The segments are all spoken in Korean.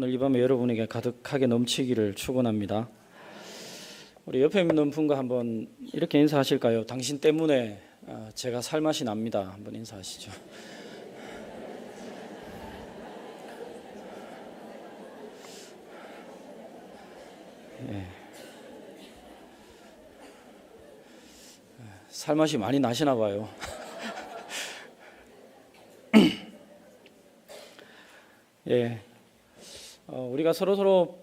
오늘 이 밤에 여러분에게 가득하게 넘치기를 축원합니다. 우리 옆에 있는 분과 한번 이렇게 인사하실까요? 당신 때문에 제가 살맛이 납니다. 한번 인사하시죠. 예. 살맛이 많이 나시나 봐요. 예. 우리가 서로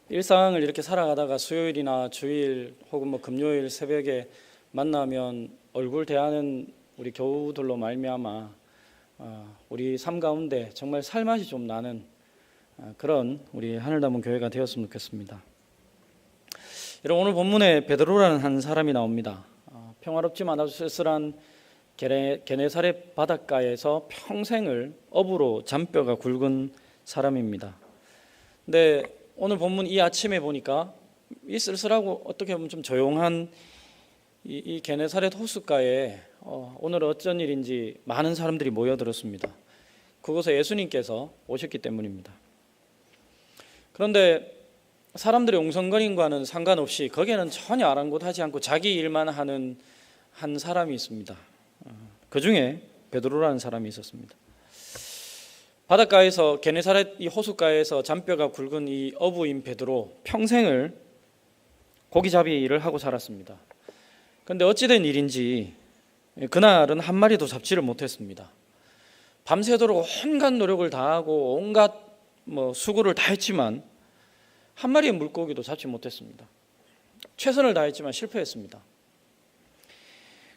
일상을 이렇게 살아가다가 수요일이나 주일 혹은 금요일 새벽에 만나면 얼굴 대하는 우리 교우들로 말미암아 우리 삶 가운데 정말 살맛이 좀 나는 그런 우리 하늘담은 교회가 되었으면 좋겠습니다. 여러분, 오늘 본문에 베드로라는 한 사람이 나옵니다. 평화롭지만 아주 쓸쓸한 게네사렛 바닷가에서 평생을 어부로 잔뼈가 굵은 사람입니다. 근데 오늘 본문 이 아침에 보니까 이 쓸쓸하고 어떻게 보면 좀 조용한 이 게네사렛 호숫가에 오늘 어쩐 일인지 많은 사람들이 모여들었습니다. 그곳에 예수님께서 오셨기 때문입니다. 그런데 사람들의 웅성거림과는 상관없이 거기에는 전혀 아랑곳하지 않고 자기 일만 하는 한 사람이 있습니다. 그 중에 베드로라는 사람이 있었습니다. 바닷가에서 게네사렛 이 호숫가에서 잔뼈가 굵은 이 어부인 베드로, 평생을 고기잡이 일을 하고 살았습니다. 그런데 어찌된 일인지 그날은 한 마리도 잡지를 못했습니다. 밤새도록 온갖 노력을 다하고 온갖 수고를 다했지만 한 마리의 물고기도 잡지 못했습니다. 최선을 다했지만 실패했습니다.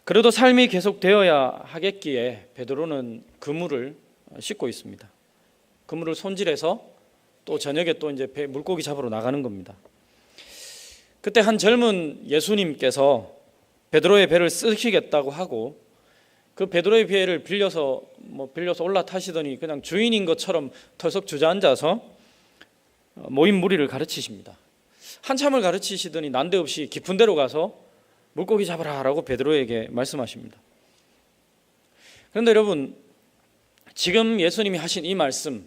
그래도 삶이 계속되어야 하겠기에 베드로는 그물을 싣고 있습니다. 그물을 손질해서 또 저녁에 또 이제 물고기 잡으러 나가는 겁니다. 그때 한 젊은 예수님께서 베드로의 배를 쓰시겠다고 하고 그 베드로의 배를 빌려서 올라타시더니 그냥 주인인 것처럼 털썩 주저앉아서 모인 무리를 가르치십니다. 한참을 가르치시더니 난데없이 깊은 데로 가서 물고기 잡아라라고 베드로에게 말씀하십니다. 그런데 여러분, 지금 예수님이 하신 이 말씀,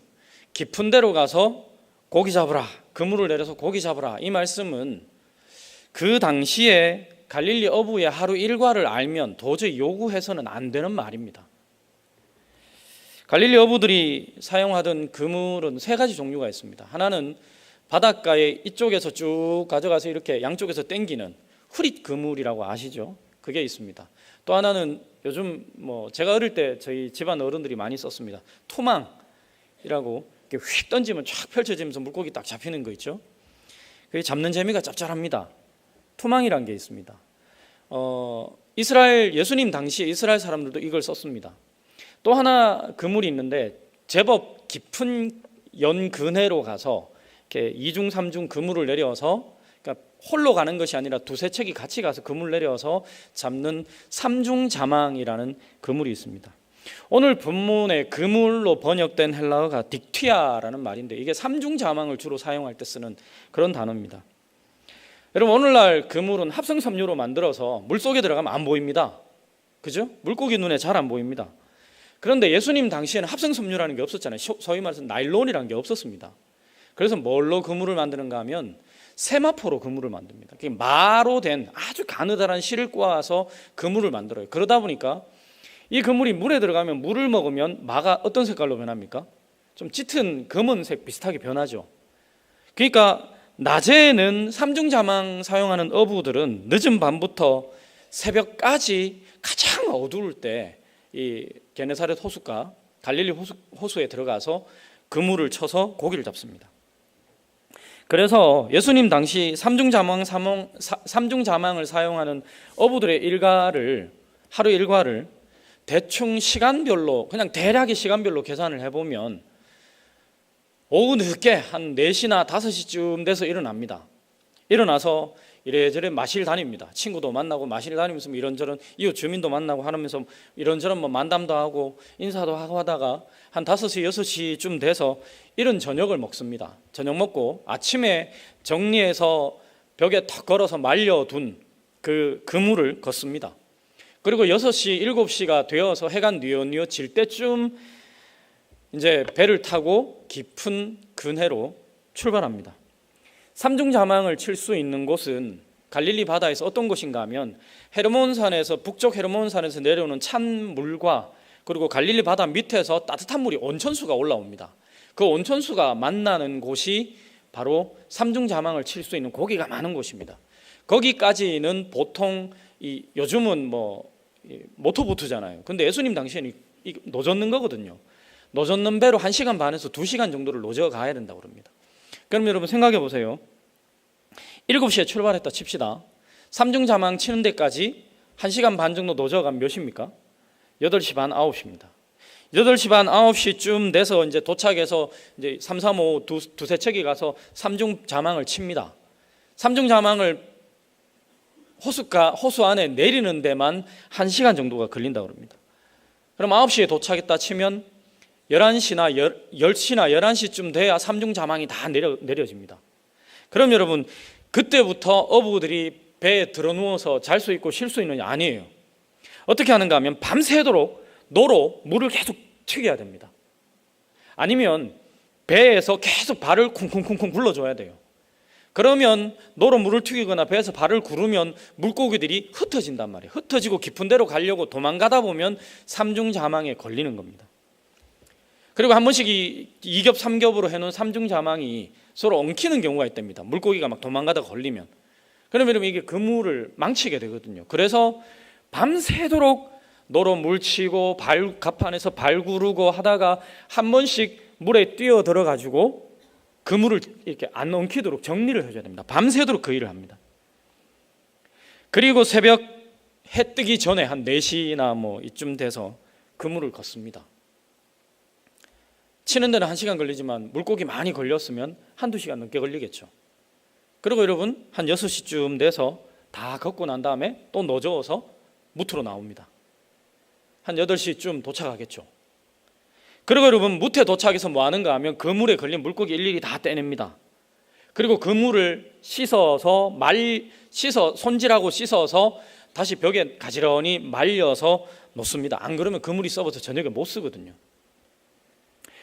깊은 데로 가서 고기 잡으라, 그물을 내려서 고기 잡으라, 이 말씀은 그 당시에 갈릴리 어부의 하루 일과를 알면 도저히 요구해서는 안 되는 말입니다. 갈릴리 어부들이 사용하던 그물은 세 가지 종류가 있습니다. 하나는 바닷가에 이쪽에서 쭉 가져가서 이렇게 양쪽에서 당기는 후릿 그물이라고 아시죠? 그게 있습니다. 또 하나는 요즘 제가 어릴 때 저희 집안 어른들이 많이 썼습니다. 토망이라고 이렇게 휙 던지면 쫙 펼쳐지면서 물고기 딱 잡히는 거 있죠? 그게 잡는 재미가 짭짤합니다. 토망이라는 게 있습니다. 예수님 당시에 이스라엘 사람들도 이걸 썼습니다. 또 하나 그물이 있는데 제법 깊은 연근해로 가서 이렇게 2중 3중 그물을 내려서, 그러니까 홀로 가는 것이 아니라 두세 척이 같이 가서 그물 내려서 잡는 3중 자망이라는 그물이 있습니다. 오늘 본문의 그물로 번역된 헬라어가 딕튀아라는 말인데 이게 3중 자망을 주로 사용할 때 쓰는 그런 단어입니다. 여러분, 오늘날 그물은 합성섬유로 만들어서 물속에 들어가면 안 보입니다. 그죠? 물고기 눈에 잘 안 보입니다. 그런데 예수님 당시에는 합성섬유라는 게 없었잖아요. 소위 말해서 나일론이라는 게 없었습니다. 그래서 뭘로 그물을 만드는가 하면 세마포로 그물을 만듭니다. 그게 마로 된 아주 가느다란 실을 꼬아서 그물을 만들어요. 그러다 보니까 이 그물이 물에 들어가면 물을 먹으면 마가 어떤 색깔로 변합니까? 좀 짙은 검은색 비슷하게 변하죠. 그러니까 낮에는 3중 자망 사용하는 어부들은 늦은 밤부터 새벽까지 가장 어두울 때 이 게네사렛 호숫가, 갈릴리 호수에 들어가서 그물을 쳐서 고기를 잡습니다. 그래서 예수님 당시 3중 자망을 사용하는 어부들의 하루 일과를 대충 시간별로, 그냥 대략의 시간별로 계산을 해보면 오후 늦게 한 4시나 5시쯤 돼서 일어납니다. 일어나서 이래저래 마실 다닙니다. 친구도 만나고 마실 다니면서 이런저런 이웃 주민도 만나고 하면서 이런저런 만담도 하고 인사도 하고 하다가 한 5시, 6시쯤 돼서 이른 저녁을 먹습니다. 저녁 먹고 아침에 정리해서 벽에 턱 걸어서 말려둔 그 그물을 걷습니다. 그리고 6시, 7시가 되어서 해가 뉘어뉘어 질 때쯤 이제 배를 타고 깊은 근해로 출발합니다. 삼중자망을 칠 수 있는 곳은 갈릴리 바다에서 어떤 곳인가 하면 헤르몬산에서, 북쪽 헤르몬산에서 내려오는 찬 물과 그리고 갈릴리 바다 밑에서 따뜻한 물이, 온천수가 올라옵니다. 그 온천수가 만나는 곳이 바로 삼중자망을 칠 수 있는 고기가 많은 곳입니다. 거기까지는 보통 요즘은 모터보트잖아요. 근데 예수님 당시에는 노젓는 거거든요. 노젓는 배로 1시간 반에서 2시간 정도를 노져 가야 된다고 합니다. 그럼 여러분 생각해 보세요. 7시에 출발했다 칩시다. 삼중자망 치는 데까지 1시간 반 정도 노져가면 몇 시입니까? 8시 반, 9시입니다. 8시 반, 9시쯤 돼서 이제 도착해서 이제 3, 3, 5 두세 척이 가서 삼중자망을 칩니다. 삼중자망을 호수 안에 내리는 데만 1시간 정도가 걸린다고 합니다. 그럼 9시에 도착했다 치면 11시나 10시나 11시쯤 돼야 삼중자망이 다 내려집니다. 그럼 여러분, 그때부터 어부들이 배에 들어 누워서 잘 수 있고 쉴 수 있느냐? 아니에요. 어떻게 하는가 하면 밤새도록 노로 물을 계속 튀겨야 됩니다. 아니면 배에서 계속 발을 쿵쿵쿵쿵 굴러줘야 돼요. 그러면 노로 물을 튀기거나 배에서 발을 구르면 물고기들이 흩어진단 말이에요. 흩어지고 깊은 데로 가려고 도망가다 보면 삼중자망에 걸리는 겁니다. 그리고 한 번씩 2겹 3겹으로 해놓은 삼중자망이 서로 엉키는 경우가 있답니다. 물고기가 막 도망가다가 걸리면. 그러면 이게 그물을 망치게 되거든요. 그래서 밤새도록 노로 물 치고 갑판에서 발 구르고 하다가 한 번씩 물에 뛰어 들어가지고 그물을 이렇게 안 엉키도록 정리를 해줘야 됩니다. 밤새도록 그 일을 합니다. 그리고 새벽 해 뜨기 전에 한 4시나 이쯤 돼서 그물을 걷습니다. 치는 데는 1시간 걸리지만 물고기 많이 걸렸으면 1-2시간 넘게 걸리겠죠. 그리고 여러분 한 6시쯤 돼서 다 걷고 난 다음에 또 노저어서 무트로 나옵니다. 한 8시쯤 도착하겠죠. 그리고 여러분 무트에 도착해서 뭐 하는가 하면 그물에 걸린 물고기 일일이 다 떼냅니다. 그리고 그물을 손질하고 씻어서 다시 벽에 가지런히 말려서 놓습니다. 안 그러면 그물이 썩어서 저녁에 못 쓰거든요.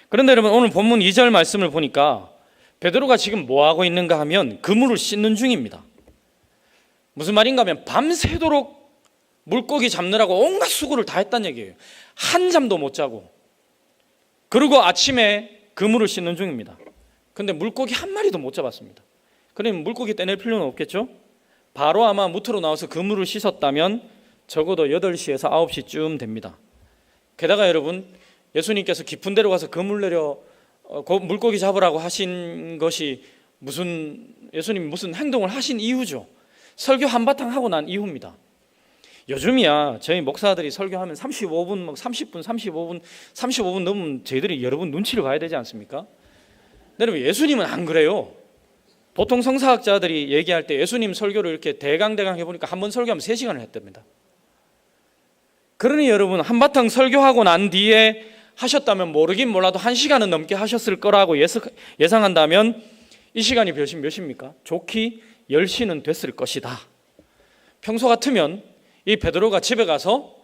그런데 여러분 오늘 본문 2절 말씀을 보니까 베드로가 지금 뭐 하고 있는가 하면 그물을 씻는 중입니다. 무슨 말인가 하면 밤새도록 물고기 잡느라고 온갖 수고를 다 했다는 얘기예요. 한 잠도 못 자고. 그리고 아침에 그물을 씻는 중입니다. 근데 물고기 한 마리도 못 잡았습니다. 그러면 물고기 떼낼 필요는 없겠죠? 바로 아마 무트로 나와서 그물을 씻었다면 적어도 8시에서 9시쯤 됩니다. 게다가 여러분 예수님께서 깊은 데로 가서 그물 내려 물고기 잡으라고 하신 것이 예수님이 무슨 행동을 하신 이유죠. 설교 한바탕 하고 난 이후입니다. 요즘이야 저희 목사들이 설교하면 35분, 30분, 35분 넘으면 저희들이 여러분 눈치를 봐야 되지 않습니까? 여러분 예수님은 안 그래요. 보통 성사학자들이 얘기할 때 예수님 설교를 이렇게 대강대강 해보니까 한 번 설교하면 3시간을 했답니다. 그러니 여러분 한바탕 설교하고 난 뒤에 하셨다면 모르긴 몰라도 1시간은 넘게 하셨을 거라고 예상한다면 이 시간이 몇 시입니까? 좋기 10시는 됐을 것이다. 평소 같으면 이 베드로가 집에 가서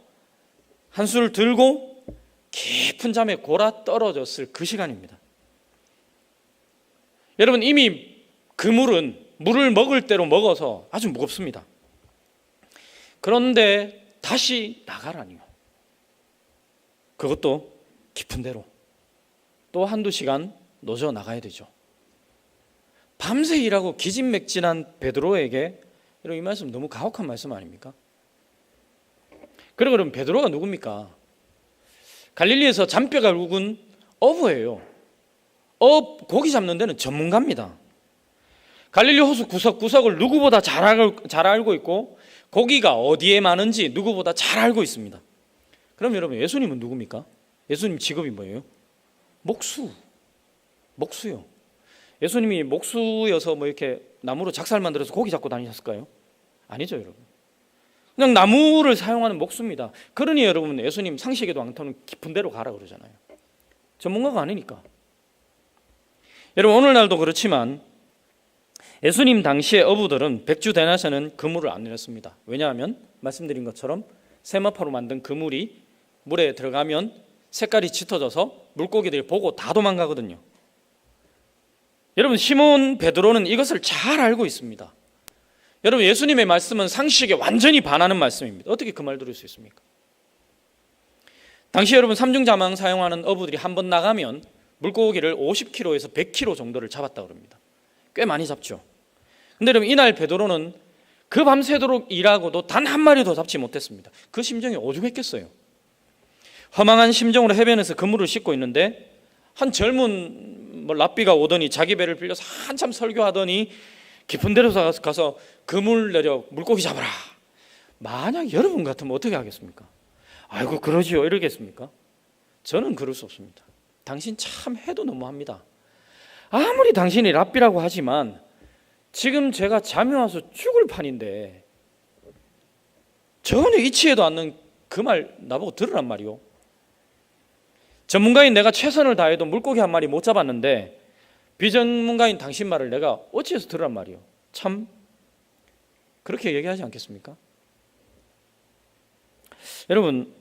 한술 들고 깊은 잠에 골아 떨어졌을 그 시간입니다. 여러분 이미 그물은 물을 먹을 대로 먹어서 아주 무겁습니다. 그런데 다시 나가라니요. 그것도 깊은 데로 또 1-2시간 노져 나가야 되죠. 밤새 일하고 기진맥진한 베드로에게 이 말씀 너무 가혹한 말씀 아닙니까? 그럼 베드로가 누굽니까? 갈릴리에서 잔뼈가 굵은 어부예요. 고기 잡는 데는 전문가입니다. 갈릴리 호수 구석구석을 누구보다 잘 알고 있고 고기가 어디에 많은지 누구보다 잘 알고 있습니다. 그럼 여러분 예수님은 누굽니까? 예수님 직업이 뭐예요? 목수요. 예수님이 목수여서 이렇게 나무로 작살 만들어서 고기 잡고 다니셨을까요? 아니죠 여러분. 그냥 나무를 사용하는 목수입니다. 그러니 여러분 예수님 상식에도 안 터는 깊은 데로 가라 그러잖아요. 전문가가 아니니까. 여러분 오늘날도 그렇지만 예수님 당시의 어부들은 백주대낮에는 그물을 안 내렸습니다. 왜냐하면 말씀드린 것처럼 세마파로 만든 그물이 물에 들어가면 색깔이 짙어져서 물고기들이 보고 다 도망가거든요. 여러분, 시몬 베드로는 이것을 잘 알고 있습니다. 여러분, 예수님의 말씀은 상식에 완전히 반하는 말씀입니다. 어떻게 그 말 들을 수 있습니까? 당시 여러분, 삼중자망 사용하는 어부들이 한 번 나가면 물고기를 50kg에서 100kg 정도를 잡았다고 합니다. 꽤 많이 잡죠. 근데 여러분, 이날 베드로는 그 밤새도록 일하고도 단 한 마리도 잡지 못했습니다. 그 심정이 오죽했겠어요. 허망한 심정으로 해변에서 그물을 씻고 있는데 한 젊은 랍비가 오더니 자기 배를 빌려서 한참 설교하더니 깊은 데로 가서 그물 내려 물고기 잡아라. 만약 여러분 같으면 어떻게 하겠습니까? 아이고 그러지요 이러겠습니까? 저는 그럴 수 없습니다. 당신 참 해도 너무합니다. 아무리 당신이 랍비라고 하지만 지금 제가 잠이 와서 죽을 판인데 전혀 이치에도 않는 그 말 나보고 들으란 말이요. 전문가인 내가 최선을 다해도 물고기 한 마리 못 잡았는데 비전문가인 당신 말을 내가 어찌해서 들으란 말이요. 참 그렇게 얘기하지 않겠습니까? 여러분,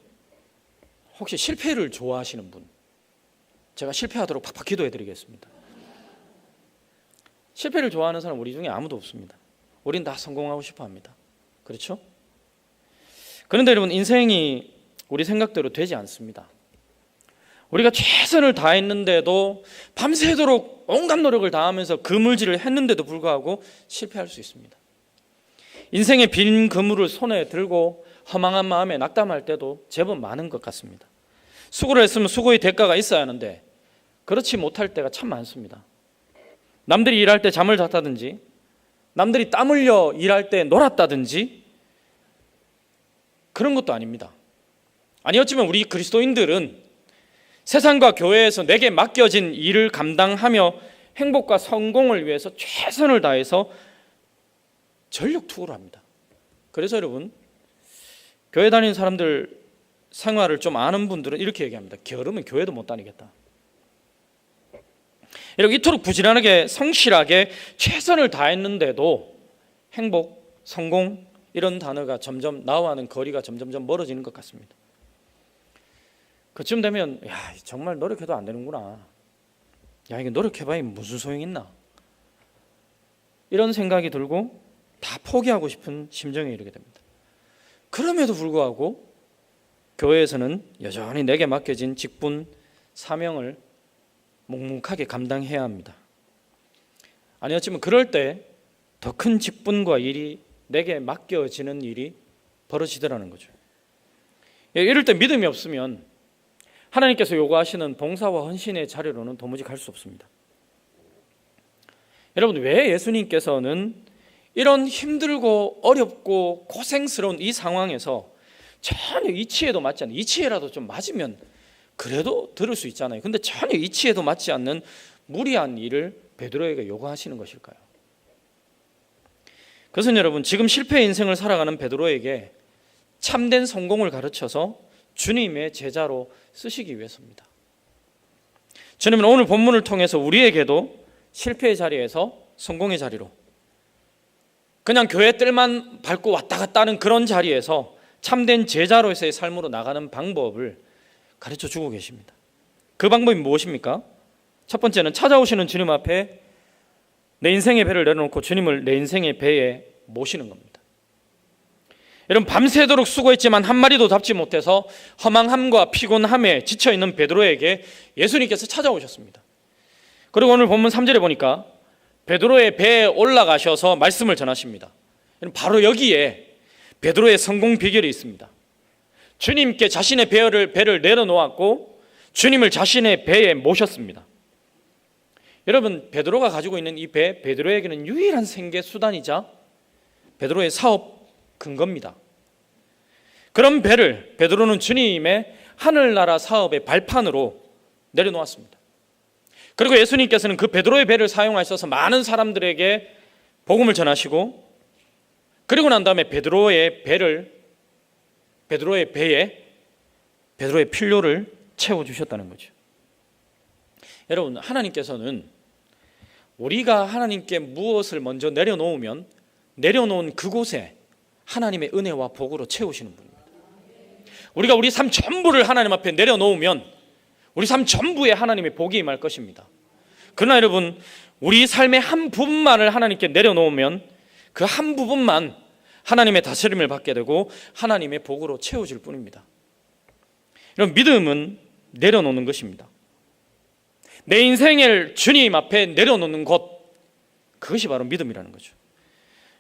혹시 실패를 좋아하시는 분, 제가 실패하도록 팍팍 기도해 드리겠습니다. 실패를 좋아하는 사람 우리 중에 아무도 없습니다. 우린 다 성공하고 싶어 합니다. 그렇죠? 그런데 여러분, 인생이 우리 생각대로 되지 않습니다. 우리가 최선을 다했는데도 밤새도록 온갖 노력을 다하면서 그물질을 했는데도 불구하고 실패할 수 있습니다. 인생의 빈 그물을 손에 들고 허망한 마음에 낙담할 때도 제법 많은 것 같습니다. 수고를 했으면 수고의 대가가 있어야 하는데 그렇지 못할 때가 참 많습니다. 남들이 일할 때 잠을 잤다든지, 남들이 땀 흘려 일할 때 놀았다든지 그런 것도 아닙니다. 아니, 어쩌면 우리 그리스도인들은 세상과 교회에서 내게 맡겨진 일을 감당하며 행복과 성공을 위해서 최선을 다해서 전력투구를 합니다. 그래서 여러분, 교회 다니는 사람들 생활을 좀 아는 분들은 이렇게 얘기합니다. 게으르면 교회도 못 다니겠다. 이렇게 이토록 부지런하게 성실하게 최선을 다했는데도 행복, 성공 이런 단어가 점점 나와는 거리가 점점점 멀어지는 것 같습니다. 그쯤 되면 야, 정말 노력해도 안 되는구나. 야, 이게 노력해봐야 무슨 소용이 있나. 이런 생각이 들고 다 포기하고 싶은 심정에 이르게 됩니다. 그럼에도 불구하고 교회에서는 여전히 내게 맡겨진 직분, 사명을 묵묵하게 감당해야 합니다. 아니, 어쩌면 그럴 때 더 큰 직분과 일이 내게 맡겨지는 일이 벌어지더라는 거죠. 이럴 때 믿음이 없으면 하나님께서 요구하시는 봉사와 헌신의 자리로는 도무지 갈 수 없습니다. 여러분, 왜 예수님께서는 이런 힘들고 어렵고 고생스러운 이 상황에서 전혀 이치에도 맞지 않는, 이치에라도 좀 맞으면 그래도 들을 수 있잖아요. 근데 전혀 이치에도 맞지 않는 무리한 일을 베드로에게 요구하시는 것일까요? 그것은 여러분, 지금 실패의 인생을 살아가는 베드로에게 참된 성공을 가르쳐서 주님의 제자로 쓰시기 위해서입니다. 주님은 오늘 본문을 통해서 우리에게도 실패의 자리에서 성공의 자리로, 그냥 교회 뜰만 밟고 왔다 갔다 하는 그런 자리에서 참된 제자로서의 삶으로 나가는 방법을 가르쳐 주고 계십니다. 그 방법이 무엇입니까? 첫 번째는 찾아오시는 주님 앞에 내 인생의 배를 내려놓고 주님을 내 인생의 배에 모시는 겁니다. 여러분, 밤새도록 수고했지만 한 마리도 잡지 못해서 허망함과 피곤함에 지쳐있는 베드로에게 예수님께서 찾아오셨습니다. 그리고 오늘 본문 3절에 보니까 베드로의 배에 올라가셔서 말씀을 전하십니다. 바로 여기에 베드로의 성공 비결이 있습니다. 주님께 자신의 배를 내려놓았고 주님을 자신의 배에 모셨습니다. 여러분, 베드로가 가지고 있는 이 배, 베드로에게는 유일한 생계 수단이자 베드로의 사업 근거입니다. 그런 배를 베드로는 주님의 하늘나라 사업의 발판으로 내려놓았습니다. 그리고 예수님께서는 그 베드로의 배를 사용하셔서 많은 사람들에게 복음을 전하시고, 그리고 난 다음에 베드로의 배에 베드로의 필요를 채워주셨다는 거죠. 여러분, 하나님께서는 우리가 하나님께 무엇을 먼저 내려놓으면 내려놓은 그곳에 하나님의 은혜와 복으로 채우시는 분입니다. 우리가 우리 삶 전부를 하나님 앞에 내려놓으면 우리 삶 전부에 하나님의 복이 임할 것입니다. 그러나 여러분, 우리 삶의 한 부분만을 하나님께 내려놓으면 그 한 부분만 하나님의 다스림을 받게 되고 하나님의 복으로 채워질 뿐입니다. 이런 믿음은 내려놓는 것입니다. 내 인생을 주님 앞에 내려놓는 것, 그것이 바로 믿음이라는 거죠.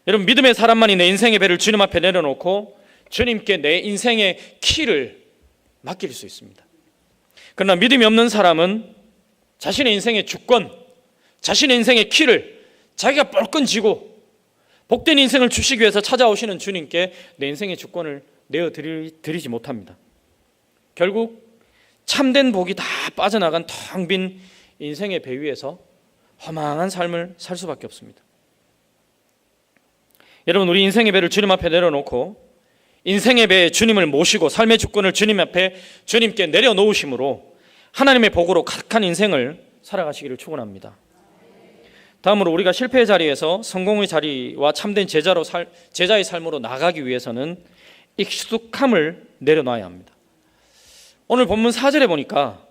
여러분, 믿음의 사람만이 내 인생의 배를 주님 앞에 내려놓고 주님께 내 인생의 키를 맡길 수 있습니다. 그러나 믿음이 없는 사람은 자신의 인생의 주권, 자신의 인생의 키를 자기가 뻘건 쥐고 복된 인생을 주시기 위해서 찾아오시는 주님께 내 인생의 주권을 내어드리지 못합니다. 결국 참된 복이 다 빠져나간 텅 빈 인생의 배 위에서 허망한 삶을 살 수밖에 없습니다. 여러분, 우리 인생의 배를 주님 앞에 내려놓고 인생의 배에 주님을 모시고 삶의 주권을 주님 앞에 주님께 내려놓으심으로 하나님의 복으로 가득한 인생을 살아가시기를 축원합니다. 다음으로 우리가 실패의 자리에서 성공의 자리와 참된 제자의 삶으로 나가기 위해서는 익숙함을 내려놔야 합니다. 오늘 본문 4절에 보니까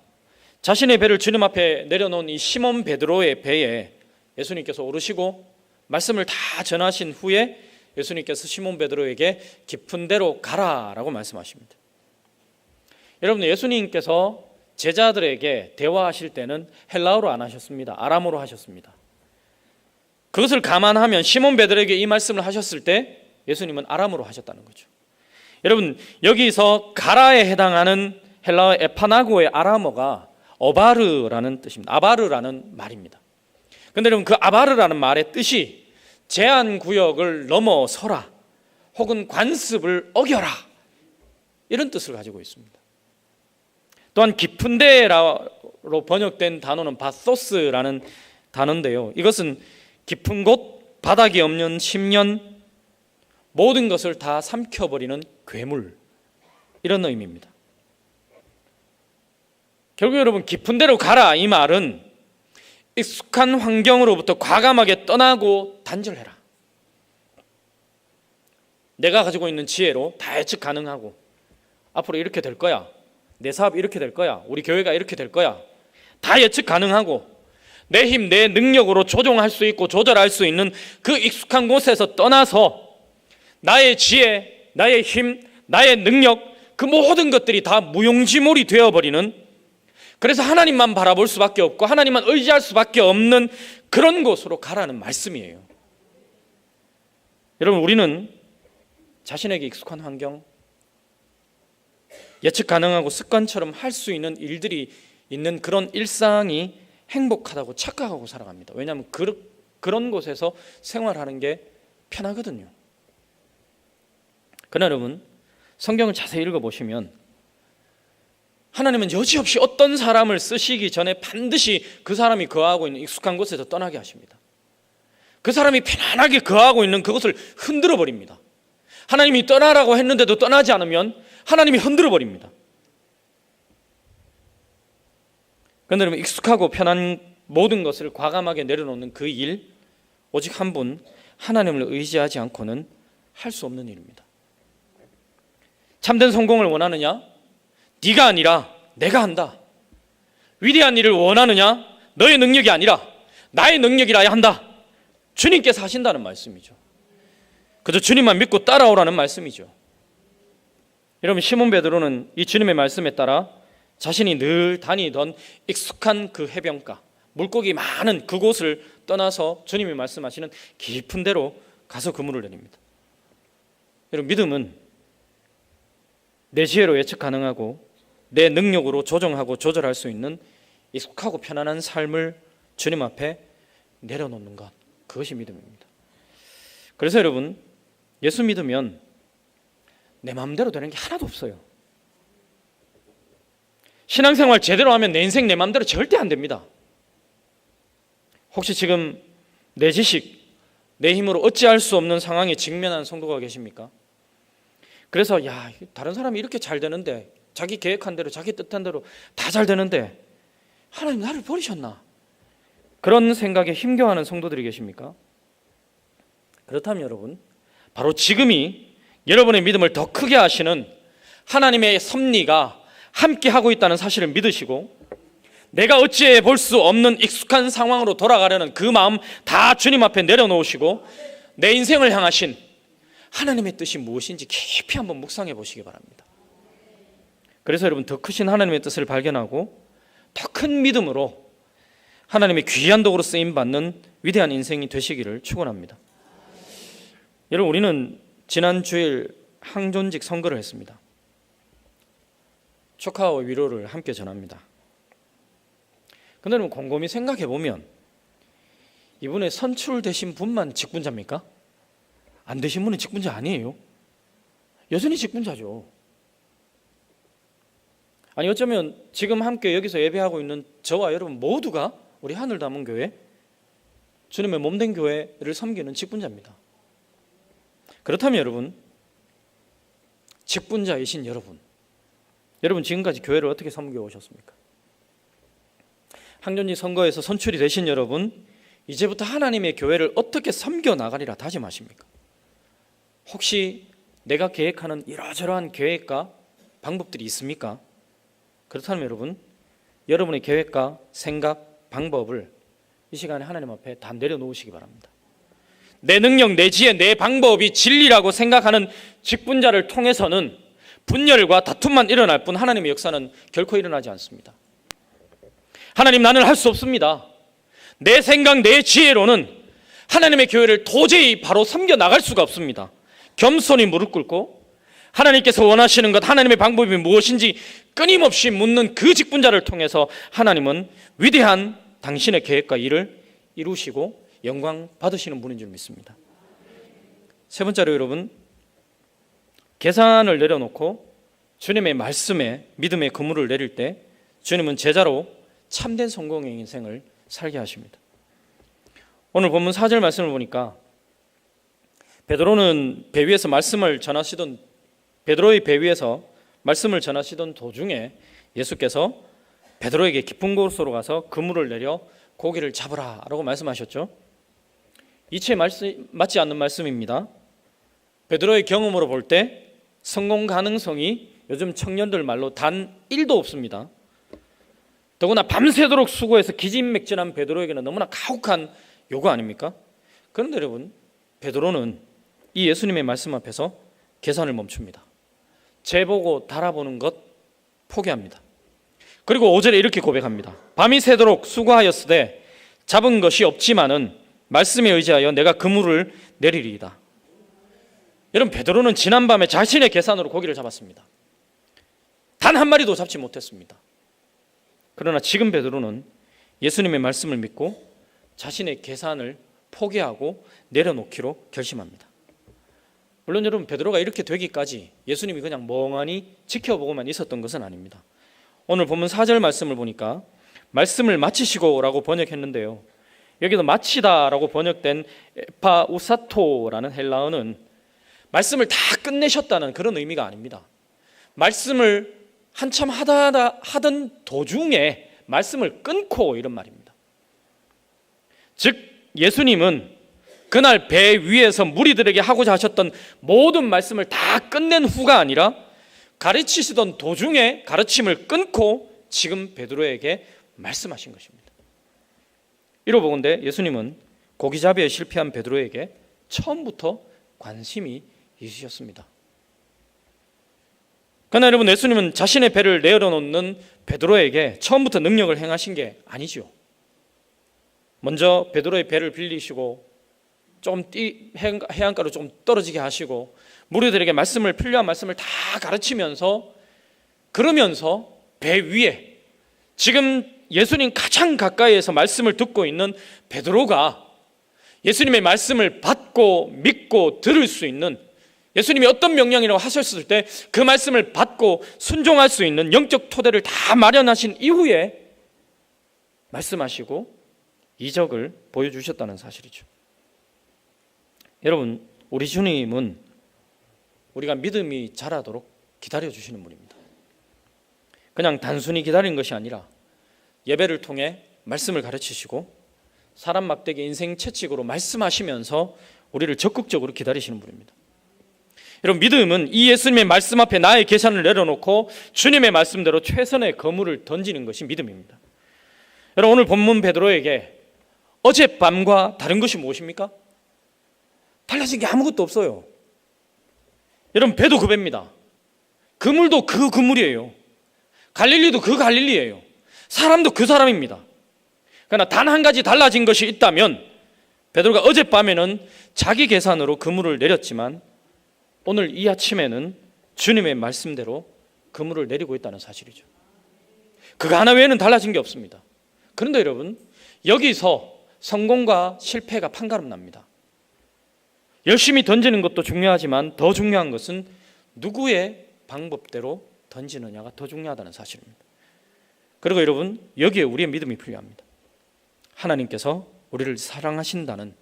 자신의 배를 주님 앞에 내려놓은 이 시몬 베드로의 배에 예수님께서 오르시고 말씀을 다 전하신 후에 예수님께서 시몬 베드로에게 깊은 데로 가라라고 말씀하십니다. 여러분, 예수님께서 제자들에게 대화하실 때는 헬라어로 안 하셨습니다. 아람어로 하셨습니다. 그것을 감안하면 시몬 베드로에게 이 말씀을 하셨을 때 예수님은 아람어로 하셨다는 거죠. 여러분, 여기서 가라에 해당하는 헬라어 에파나고의 아람어가 어바르라는 뜻입니다. 아바르라는 말입니다. 그런데 여러분, 그 아바르라는 말의 뜻이 제한 구역을 넘어서라 혹은 관습을 어겨라, 이런 뜻을 가지고 있습니다. 또한 깊은 데로 번역된 단어는 바소스라는 단어인데요, 이것은 깊은 곳, 바닥이 없는 심년, 모든 것을 다 삼켜버리는 괴물, 이런 의미입니다. 결국 여러분, 깊은 데로 가라, 이 말은 익숙한 환경으로부터 과감하게 떠나고 단절해라. 내가 가지고 있는 지혜로 다 예측 가능하고 앞으로 이렇게 될 거야, 내 사업이 이렇게 될 거야, 우리 교회가 이렇게 될 거야, 다 예측 가능하고 내 힘, 내 능력으로 조종할 수 있고 조절할 수 있는 그 익숙한 곳에서 떠나서 나의 지혜, 나의 힘, 나의 능력, 그 모든 것들이 다 무용지물이 되어버리는, 그래서 하나님만 바라볼 수밖에 없고 하나님만 의지할 수밖에 없는 그런 곳으로 가라는 말씀이에요. 여러분, 우리는 자신에게 익숙한 환경, 예측 가능하고 습관처럼 할 수 있는 일들이 있는 그런 일상이 행복하다고 착각하고 살아갑니다. 왜냐하면 그런 곳에서 생활하는 게 편하거든요. 그러나 여러분, 성경을 자세히 읽어보시면 하나님은 여지없이 어떤 사람을 쓰시기 전에 반드시 그 사람이 거하고 있는 익숙한 곳에서 떠나게 하십니다. 그 사람이 편안하게 거하고 있는 그것을 흔들어 버립니다. 하나님이 떠나라고 했는데도 떠나지 않으면 하나님이 흔들어 버립니다. 그런데 여러분, 익숙하고 편한 모든 것을 과감하게 내려놓는 그 일, 오직 한 분 하나님을 의지하지 않고는 할 수 없는 일입니다. 참된 성공을 원하느냐? 네가 아니라 내가 한다. 위대한 일을 원하느냐? 너의 능력이 아니라 나의 능력이라야 한다. 주님께서 하신다는 말씀이죠. 그저 주님만 믿고 따라오라는 말씀이죠. 여러분, 시몬 베드로는 이 주님의 말씀에 따라 자신이 늘 다니던 익숙한 그 해변가, 물고기 많은 그곳을 떠나서 주님이 말씀하시는 깊은 데로 가서 그물을 내립니다. 여러분, 믿음은 내 지혜로 예측 가능하고 내 능력으로 조정하고 조절할 수 있는 익숙하고 편안한 삶을 주님 앞에 내려놓는 것, 그것이 믿음입니다. 그래서 여러분, 예수 믿으면 내 마음대로 되는 게 하나도 없어요. 신앙생활 제대로 하면 내 인생 내 마음대로 절대 안 됩니다. 혹시 지금 내 지식, 내 힘으로 어찌할 수 없는 상황에 직면한 성도가 계십니까? 그래서 다른 사람이 이렇게 잘 되는데, 자기 계획한 대로 자기 뜻한 대로 다 잘 되는데 하나님 나를 버리셨나? 그런 생각에 힘겨워하는 성도들이 계십니까? 그렇다면 여러분, 바로 지금이 여러분의 믿음을 더 크게 하시는 하나님의 섭리가 함께 하고 있다는 사실을 믿으시고, 내가 어찌해 볼 수 없는 익숙한 상황으로 돌아가려는 그 마음 다 주님 앞에 내려놓으시고 내 인생을 향하신 하나님의 뜻이 무엇인지 깊이 한번 묵상해 보시기 바랍니다. 그래서 여러분, 더 크신 하나님의 뜻을 발견하고 더 큰 믿음으로 하나님의 귀한 도구로 쓰임받는 위대한 인생이 되시기를 축원합니다. 여러분, 우리는 지난 주일 항존직 선거를 했습니다. 축하와 위로를 함께 전합니다. 그런데 여러분, 곰곰이 생각해 보면 이번에 선출되신 분만 직분자입니까? 안 되신 분은 직분자 아니에요. 여전히 직분자죠. 아니, 어쩌면 지금 함께 여기서 예배하고 있는 저와 여러분 모두가 우리 하늘담원교회, 주님의 몸된 교회를 섬기는 직분자입니다. 그렇다면 여러분, 직분자이신 여러분 지금까지 교회를 어떻게 섬겨오셨습니까? 항존직 선거에서 선출이 되신 여러분, 이제부터 하나님의 교회를 어떻게 섬겨나가리라 다짐하십니까? 혹시 내가 계획하는 이러저러한 계획과 방법들이 있습니까? 그렇다면 여러분, 여러분의 계획과 생각, 방법을 이 시간에 하나님 앞에 다 내려놓으시기 바랍니다. 내 능력, 내 지혜, 내 방법이 진리라고 생각하는 직분자를 통해서는 분열과 다툼만 일어날 뿐 하나님의 역사는 결코 일어나지 않습니다. 하나님, 나는 할 수 없습니다. 내 생각, 내 지혜로는 하나님의 교회를 도저히 바로 섬겨 나갈 수가 없습니다. 겸손히 무릎 꿇고 하나님께서 원하시는 것, 하나님의 방법이 무엇인지 끊임없이 묻는 그 직분자를 통해서 하나님은 위대한 당신의 계획과 일을 이루시고 영광 받으시는 분인 줄 믿습니다. 세 번째로 여러분, 계산을 내려놓고 주님의 말씀에 믿음의 그물을 내릴 때 주님은 제자로 참된 성공의 인생을 살게 하십니다. 오늘 본문 4절 말씀을 보니까 베드로의 배 위에서 말씀을 전하시던 도중에 예수께서 베드로에게 깊은 곳으로 가서 그물을 내려 고기를 잡으라 라고 말씀하셨죠. 이치에 맞지 않는 말씀입니다. 베드로의 경험으로 볼 때 성공 가능성이 요즘 청년들 말로 단 1도 없습니다. 더구나 밤새도록 수고해서 기진맥진한 베드로에게는 너무나 가혹한 요구 아닙니까? 그런데 여러분, 베드로는 이 예수님의 말씀 앞에서 계산을 멈춥니다. 재보고 달아보는 것 포기합니다. 그리고 5절에 이렇게 고백합니다. 밤이 새도록 수고하였으되 잡은 것이 없지만은 말씀에 의지하여 내가 그물을 내리리이다. 여러분, 베드로는 지난밤에 자신의 계산으로 고기를 잡았습니다. 단 한 마리도 잡지 못했습니다. 그러나 지금 베드로는 예수님의 말씀을 믿고 자신의 계산을 포기하고 내려놓기로 결심합니다. 물론 여러분, 베드로가 이렇게 되기까지 예수님이 그냥 멍하니 지켜보고만 있었던 것은 아닙니다. 오늘 본문 4절 말씀을 보니까 말씀을 마치시고 라고 번역했는데요, 여기서 마치다라고 번역된 에파우사토라는 헬라어는 말씀을 다 끝내셨다는 그런 의미가 아닙니다. 말씀을 한참 하던 도중에 말씀을 끊고 이런 말입니다. 즉 예수님은 그날 배 위에서 무리들에게 하고자 하셨던 모든 말씀을 다 끝낸 후가 아니라 가르치시던 도중에 가르침을 끊고 지금 베드로에게 말씀하신 것입니다. 이로 보건대 예수님은 고기잡이에 실패한 베드로에게 처음부터 관심이 있으셨습니다. 그러나 여러분, 예수님은 자신의 배를 내려놓는 베드로에게 처음부터 능력을 행하신 게 아니죠. 먼저 베드로의 배를 빌리시고 좀 해안가로 좀 떨어지게 하시고 무리들에게 필요한 말씀을 다 가르치면서, 그러면서 배 위에 지금 예수님 가장 가까이에서 말씀을 듣고 있는 베드로가 예수님의 말씀을 받고 믿고 들을 수 있는, 예수님이 어떤 명령이라고 하셨을 때 그 말씀을 받고 순종할 수 있는 영적 토대를 다 마련하신 이후에 말씀하시고 이적을 보여주셨다는 사실이죠. 여러분, 우리 주님은 우리가 믿음이 자라도록 기다려주시는 분입니다. 그냥 단순히 기다리는 것이 아니라 예배를 통해 말씀을 가르치시고 사람 막대기 인생 채찍으로 말씀하시면서 우리를 적극적으로 기다리시는 분입니다. 여러분, 믿음은 이 예수님의 말씀 앞에 나의 계산을 내려놓고 주님의 말씀대로 최선의 거물을 던지는 것이 믿음입니다. 여러분, 오늘 본문 베드로에게 어젯밤과 다른 것이 무엇입니까? 달라진 게 아무것도 없어요. 여러분, 배도 그 배입니다. 그물도 그 그물이에요. 갈릴리도 그 갈릴리예요. 사람도 그 사람입니다. 그러나 단 한 가지 달라진 것이 있다면, 베드로가 어젯밤에는 자기 계산으로 그물을 내렸지만 오늘 이 아침에는 주님의 말씀대로 그물을 내리고 있다는 사실이죠. 그거 하나 외에는 달라진 게 없습니다. 그런데 여러분, 여기서 성공과 실패가 판가름 납니다. 열심히 던지는 것도 중요하지만 더 중요한 것은 누구의 방법대로 던지느냐가 더 중요하다는 사실입니다. 그리고 여러분, 여기에 우리의 믿음이 필요합니다. 하나님께서 우리를 사랑하신다는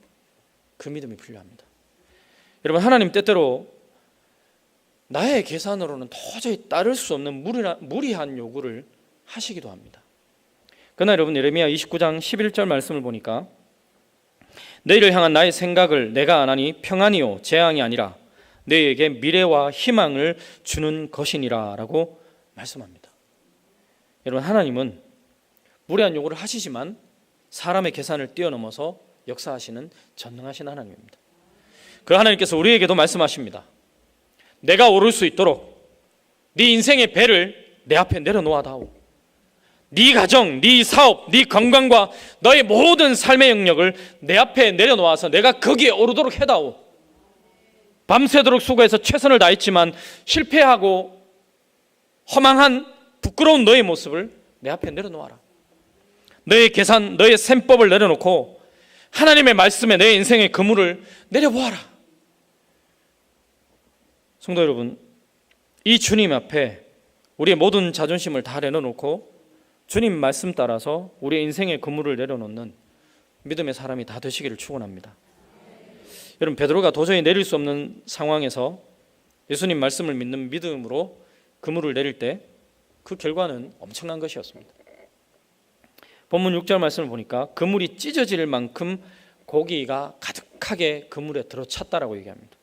그 믿음이 필요합니다. 여러분, 하나님 때때로 나의 계산으로는 도저히 따를 수 없는 무리한 요구를 하시기도 합니다. 그러나 여러분, 예레미야 29장 11절 말씀을 보니까 너희를 향한 나의 생각을 내가 아나니 평안이요 재앙이 아니라 너희에게 미래와 희망을 주는 것이니라 라고 말씀합니다. 여러분, 하나님은 무리한 요구를 하시지만 사람의 계산을 뛰어넘어서 역사하시는 전능하신 하나님입니다. 그 하나님께서 우리에게도 말씀하십니다. 내가 오를 수 있도록 네 인생의 배를 내 앞에 내려놓아다오. 네 가정, 네 사업, 네 건강과 너의 모든 삶의 영역을 내 앞에 내려놓아서 내가 거기에 오르도록 해다오. 밤새도록 수고해서 최선을 다했지만 실패하고 허망한 부끄러운 너의 모습을 내 앞에 내려놓아라. 너의 계산, 너의 셈법을 내려놓고 하나님의 말씀에 내 인생의 그물을 내려보아라. 성도 여러분, 이 주님 앞에 우리의 모든 자존심을 다 내려놓고 주님 말씀 따라서 우리의 인생의 그물을 내려놓는 믿음의 사람이 다 되시기를 축원합니다. 여러분, 베드로가 도저히 내릴 수 없는 상황에서 예수님 말씀을 믿는 믿음으로 그물을 내릴 때 그 결과는 엄청난 것이었습니다. 본문 6절 말씀을 보니까 그물이 찢어질 만큼 고기가 가득하게 그물에 들어찼다라고 얘기합니다.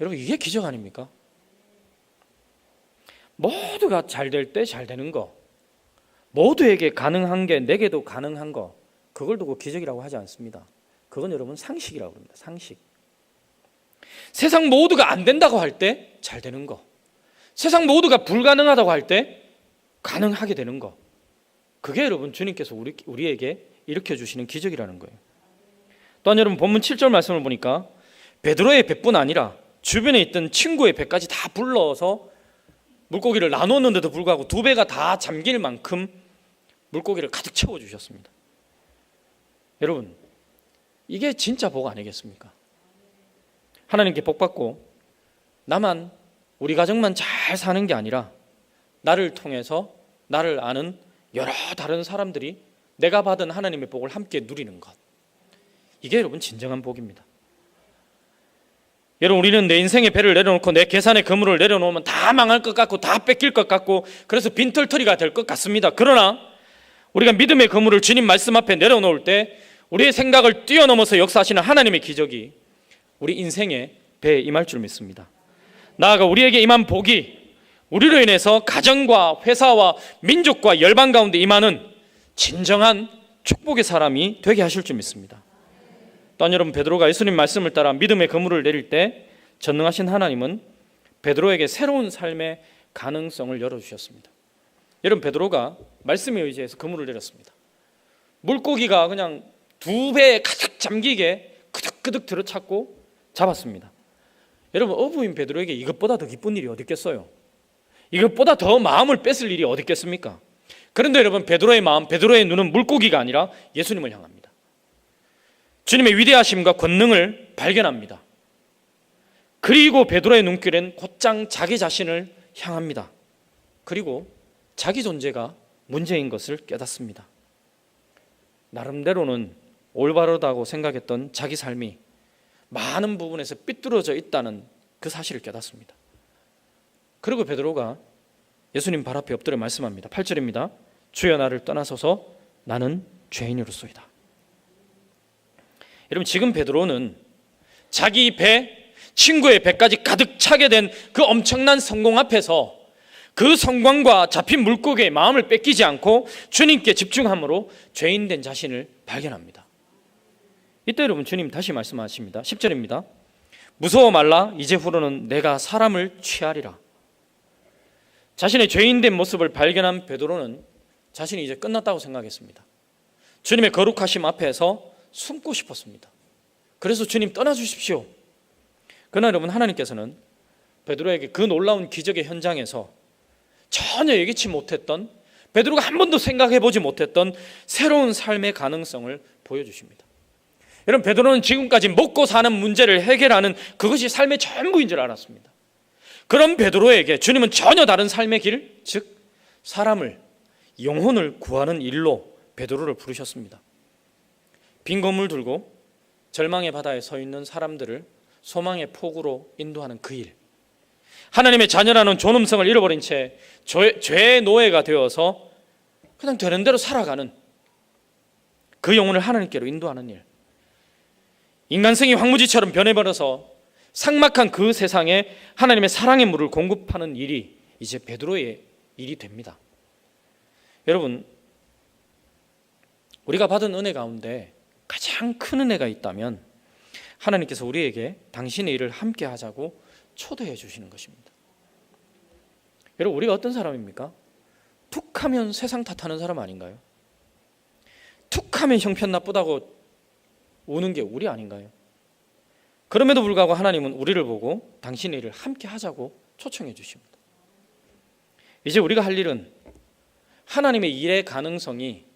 여러분, 이게 기적 아닙니까? 모두가 잘 될 때 잘 되는 거, 모두에게 가능한 게 내게도 가능한 거, 그걸 두고 기적이라고 하지 않습니다. 그건 여러분 상식이라고 합니다. 상식. 세상 모두가 안 된다고 할 때 잘 되는 거, 세상 모두가 불가능하다고 할 때 가능하게 되는 거, 그게 여러분 주님께서 우리에게 일으켜주시는 기적이라는 거예요. 또한 여러분, 본문 7절 말씀을 보니까 베드로의 배뿐 아니라 주변에 있던 친구의 배까지 다 불러서 물고기를 나눴는데도 불구하고 두 배가 다 잠길 만큼 물고기를 가득 채워주셨습니다. 여러분, 이게 진짜 복 아니겠습니까? 하나님께 복받고 나만, 우리 가정만 잘 사는 게 아니라 나를 통해서 나를 아는 여러 다른 사람들이 내가 받은 하나님의 복을 함께 누리는 것, 이게 여러분 진정한 복입니다. 여러분, 우리는 내 인생의 배를 내려놓고 내 계산의 그물을 내려놓으면 다 망할 것 같고 다 뺏길 것 같고 그래서 빈털터리가 될 것 같습니다. 그러나 우리가 믿음의 그물을 주님 말씀 앞에 내려놓을 때 우리의 생각을 뛰어넘어서 역사하시는 하나님의 기적이 우리 인생의 배에 임할 줄 믿습니다. 나아가 우리에게 임한 복이 우리로 인해서 가정과 회사와 민족과 열방 가운데 임하는 진정한 축복의 사람이 되게 하실 줄 믿습니다. 또한 여러분, 베드로가 예수님 말씀을 따라 믿음의 그물을 내릴 때 전능하신 하나님은 베드로에게 새로운 삶의 가능성을 열어주셨습니다. 여러분, 베드로가 말씀에 의지해서 그물을 내렸습니다. 물고기가 그냥 두 배에 가득 잠기게 그득그득 들어찼고 잡았습니다. 여러분, 어부인 베드로에게 이것보다 더 기쁜 일이 어디 있겠어요? 이것보다 더 마음을 뺏을 일이 어디 있겠습니까? 그런데 여러분, 베드로의 마음, 베드로의 눈은 물고기가 아니라 예수님을 향합니다. 주님의 위대하심과 권능을 발견합니다. 그리고 베드로의 눈길은 곧장 자기 자신을 향합니다. 그리고 자기 존재가 문제인 것을 깨닫습니다. 나름대로는 올바르다고 생각했던 자기 삶이 많은 부분에서 삐뚤어져 있다는 그 사실을 깨닫습니다. 그리고 베드로가 예수님 발 앞에 엎드려 말씀합니다. 8절입니다. 주여, 나를 떠나소서, 나는 죄인으로소이다. 여러분, 지금 베드로는 자기 배, 친구의 배까지 가득 차게 된 그 엄청난 성공 앞에서 그 성광과 잡힌 물고기의 마음을 뺏기지 않고 주님께 집중함으로 죄인된 자신을 발견합니다. 이때 여러분 주님 다시 말씀하십니다. 10절입니다. 무서워 말라. 이제후로는 내가 사람을 취하리라. 자신의 죄인된 모습을 발견한 베드로는 자신이 이제 끝났다고 생각했습니다. 주님의 거룩하심 앞에서 숨고 싶었습니다. 그래서 주님 떠나주십시오. 그러나 여러분 하나님께서는 베드로에게 그 놀라운 기적의 현장에서 전혀 예기치 못했던, 베드로가 한 번도 생각해보지 못했던 새로운 삶의 가능성을 보여주십니다. 여러분, 베드로는 지금까지 먹고 사는 문제를 해결하는 그것이 삶의 전부인 줄 알았습니다. 그런 베드로에게 주님은 전혀 다른 삶의 길, 즉 사람을, 영혼을 구하는 일로 베드로를 부르셨습니다. 빈 건물 들고 절망의 바다에 서 있는 사람들을 소망의 폭으로 인도하는 그 일, 하나님의 자녀라는 존엄성을 잃어버린 채 죄의 노예가 되어서 그냥 되는 대로 살아가는 그 영혼을 하나님께로 인도하는 일, 인간성이 황무지처럼 변해버려서 삭막한 그 세상에 하나님의 사랑의 물을 공급하는 일이 이제 베드로의 일이 됩니다. 여러분, 우리가 받은 은혜 가운데 가장 큰 은혜가 있다면 하나님께서 우리에게 당신의 일을 함께 하자고 초대해 주시는 것입니다. 여러분, 우리가 어떤 사람입니까? 툭하면 세상 탓하는 사람 아닌가요? 툭하면 형편 나쁘다고 우는 게 우리 아닌가요? 그럼에도 불구하고 하나님은 우리를 보고 당신의 일을 함께 하자고 초청해 주십니다. 이제 우리가 할 일은 하나님의 일의 가능성이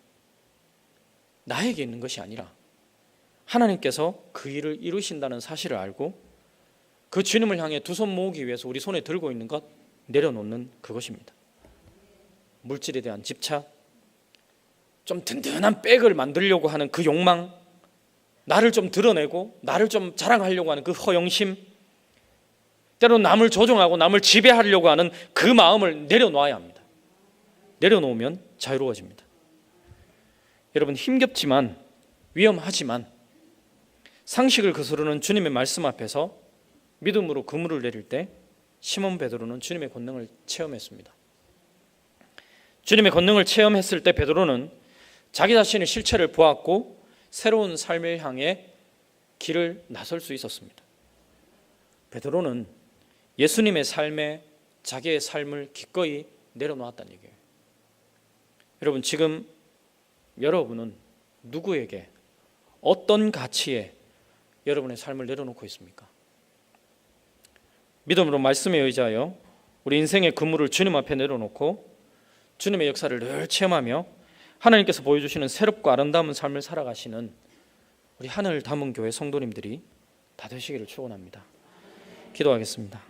나에게 있는 것이 아니라 하나님께서 그 일을 이루신다는 사실을 알고 그 주님을 향해 두 손 모으기 위해서 우리 손에 들고 있는 것 내려놓는 그것입니다. 물질에 대한 집착, 좀 든든한 백을 만들려고 하는 그 욕망, 나를 좀 드러내고 나를 좀 자랑하려고 하는 그 허영심, 때로는 남을 조종하고 남을 지배하려고 하는 그 마음을 내려놓아야 합니다. 내려놓으면 자유로워집니다. 여러분, 힘겹지만 위험하지만 상식을 거스르는 주님의 말씀 앞에서 믿음으로 그물을 내릴 때 시몬 베드로는 주님의 권능을 체험했습니다. 주님의 권능을 체험했을 때 베드로는 자기 자신의 실체를 보았고 새로운 삶을 향해 길을 나설 수 있었습니다. 베드로는 예수님의 삶에 자기의 삶을 기꺼이 내려놓았다는 얘기예요. 여러분, 지금 여러분은 누구에게 어떤 가치에 여러분의 삶을 내려놓고 있습니까? 믿음으로 말씀에 의지하여 우리 인생의 그물을 주님 앞에 내려놓고 주님의 역사를 늘 체험하며 하나님께서 보여주시는 새롭고 아름다운 삶을 살아가시는 우리 하늘 담은 교회 성도님들이 다 되시기를 축원합니다. 기도하겠습니다.